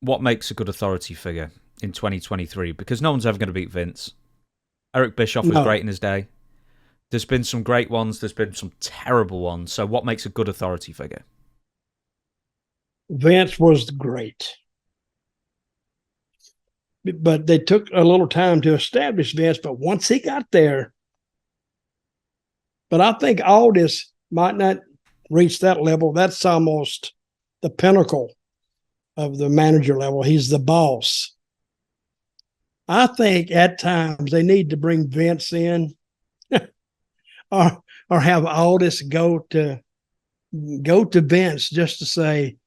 what makes a good authority figure in 2023? Because no one's ever going to beat Vince. Eric Bischoff was No, great in his day. There's been some great ones. There's been some terrible ones. So what makes a good authority figure? Vince was great, but they took a little time to establish Vince. But once he got there, but I think Aldis might not reach that level. That's almost the pinnacle of the manager level. He's the boss. I think at times they need to bring Vince in, or have Aldis go to Vince just to say,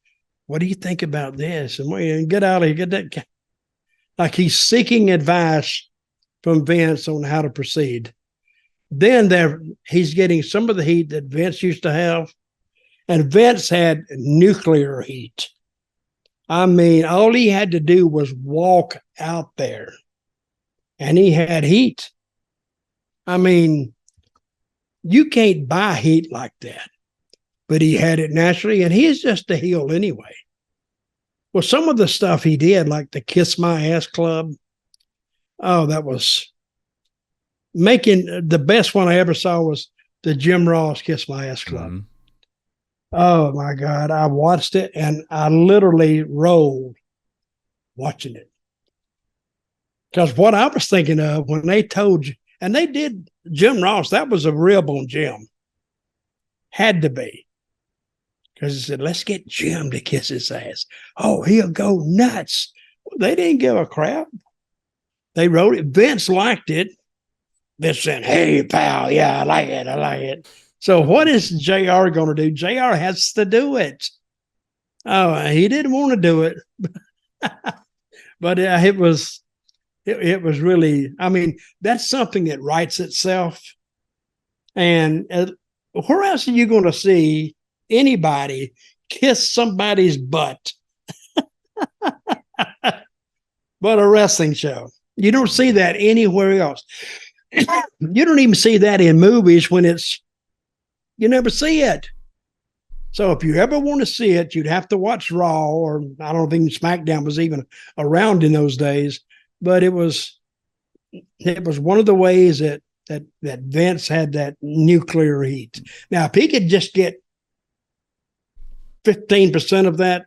"What do you think about this?" And get out of here. Get that. Like he's seeking advice from Vince on how to proceed. Then he's getting some of the heat that Vince used to have, and Vince had nuclear heat. I mean, all he had to do was walk out there, and he had heat. I mean, you can't buy heat like that, but he had it naturally, and he is just a heel anyway. Well, some of the stuff he did, like the Kiss My Ass Club, oh, that was making the best one I ever saw was the Jim Ross Kiss My Ass Club. Mm. Oh my God. I watched it and I literally rolled watching it. Because what I was thinking of when they told you, and they did Jim Ross, that was a rib on Jim. Had to be. Because he said, let's get Jim to kiss his ass. Oh, he'll go nuts. Well, they didn't give a crap. They wrote it. Vince liked it. Vince said, hey, pal, yeah, I like it. I like it. So what is JR going to do? JR has to do it. Oh, he didn't want to do it. But it was really, I mean, that's something that writes itself. And where else are you going to see anybody kiss somebody's butt but a wrestling show? You don't see that anywhere else. You don't even see that in movies when you never see it. So if you ever want to see it, you'd have to watch Raw, or I don't think SmackDown was even around in those days. But it was one of the ways that Vince had that nuclear heat. Now, if he could just get 15% of that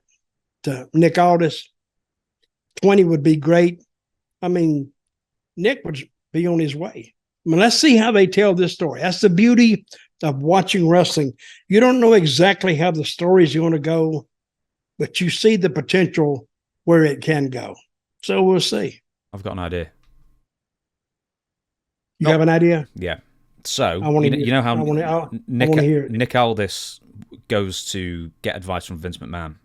to Nick Aldis, 20 would be great. I mean, Nick would be on his way. I mean, let's see how they tell this story. That's the beauty of watching wrestling. You don't know exactly how the story is going to go, but you see the potential where it can go. So we'll see. I've got an idea. You have an idea? Yeah. So, I want to you know how Nick, Nick Aldis goes to get advice from Vince McMahon.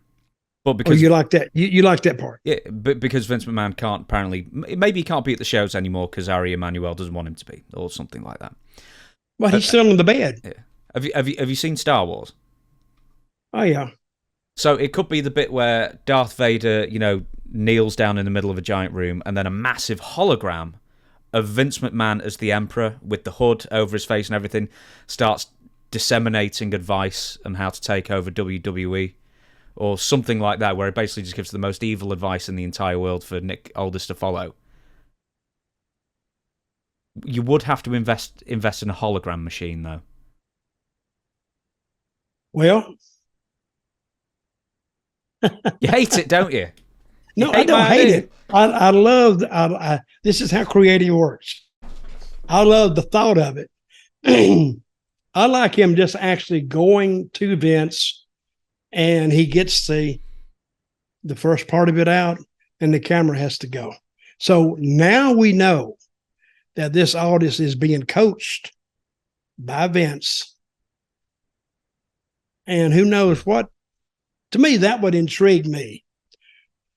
But because you like that. You like that part. Yeah, but because Vince McMahon can't apparently, maybe he can't be at the shows anymore because Ari Emanuel doesn't want him to be, or something like that. Well, he's still in the bed. Yeah. Have you seen Star Wars? Oh yeah. So it could be the bit where Darth Vader, kneels down in the middle of a giant room, and then a massive hologram of Vince McMahon as the Emperor with the hood over his face and everything starts disseminating advice on how to take over WWE. Or something like that, where it basically just gives the most evil advice in the entire world for Nick Aldis to follow. You would have to invest in a hologram machine, though. Well, you hate it, don't you? No, I don't hate it. I love. This is how creative works. I love the thought of it. I like him just actually going to Vince. And he gets the first part of it out, and the camera has to go. So now we know that this Aldis is being coached by Vince. And who knows what? To me, that would intrigue me.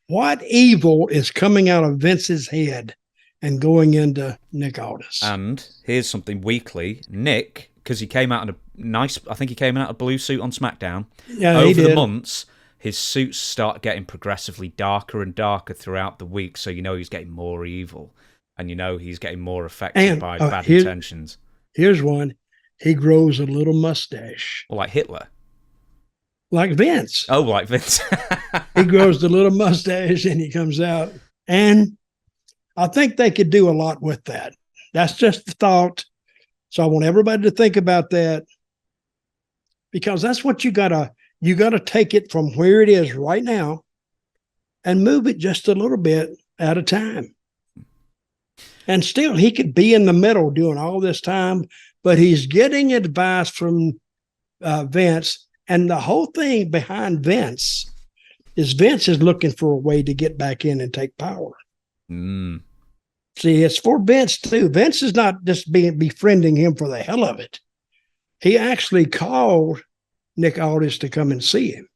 What evil is coming out of Vince's head and going into Nick Aldis? And here's something weekly. Nick, because he came out in I think he came out in a blue suit on SmackDown. Yeah, over the months, his suits start getting progressively darker and darker throughout the week, so he's getting more evil, and he's getting more affected by bad intentions. Here's one. He grows a little mustache. Well, like Hitler. like Vince. Oh, like Vince. He grows the little mustache and he comes out. And I think they could do a lot with that. That's just the thought. So I want everybody to think about that, because that's what you gotta take it from where it is right now and move it just a little bit at a time. And still, he could be in the middle doing all this time, but he's getting advice from Vince. And the whole thing behind Vince is looking for a way to get back in and take power. Mm. See, it's for Vince too. Vince is not just befriending him for the hell of it. He actually called Nick Aldis to come and see him.